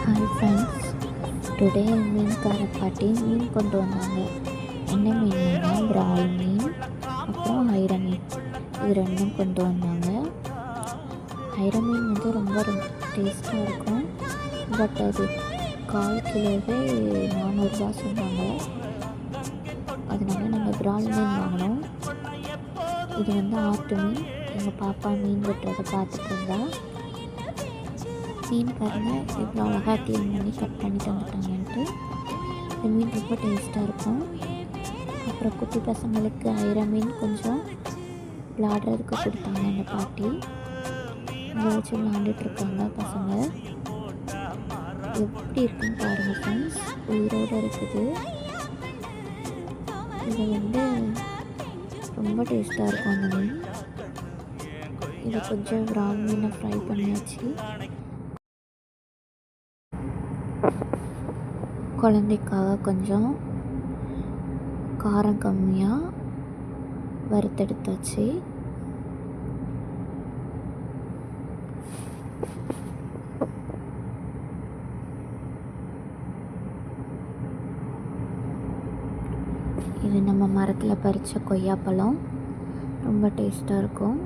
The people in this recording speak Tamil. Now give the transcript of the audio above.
ஹாய் ஃப்ரெண்ட்ஸ், டுடே மீன்கார பாட்டி மீன் கொண்டு வந்தாங்க. என்ன மீன்னா பிரால் மீன், அப்புறம் ஐர மீன். இது ரெண்டும் கொண்டு வந்தாங்க. ஐர மீன் வந்து ரொம்ப டேஸ்ட்டாக இருக்கும். பட் அது 1/4 கிலோவே 400 சொன்னாங்க. அதனால நாங்கள் பிரால் மீன் வாங்கினோம். இது வந்து ஆட்டு மீன். எங்கள் பாப்பா மீன் வெட்டுறதை பார்த்துட்டு இருந்தா. மீன் பாருங்கள் எவ்வளோ அழகாக க்ளீன் பண்ணி கட் பண்ணிட்டு வந்துட்டாங்கன்ட்டு. இந்த மீன் ரொம்ப டேஸ்ட்டாக இருக்கும். அப்புறம் குட்டி பசங்களுக்கு ஐர மீன் கொஞ்சம் விளாடுறதுக்கு கொடுத்தாங்க அந்த பாட்டி. இங்கே வச்சு விளாண்டுட்ருக்காங்க பசங்க. எப்படி இருக்குன்னு பாருங்கள் ஃப்ரெண்ட்ஸ், உயிரோடு இருக்குது. இது வந்து ரொம்ப டேஸ்ட்டாக இருக்கும் அந்த மீன். இதை கொஞ்சம் விரால் மீனை ஃப்ரை பண்ணியாச்சு. குழந்தைக்காக கொஞ்சம் காரம் கம்மியாக வறுத்தெடுத்தாச்சு. இது நம்ம மரத்தில் பறித்த கொய்யாப்பழம். ரொம்ப டேஸ்ட்டாக இருக்கும்.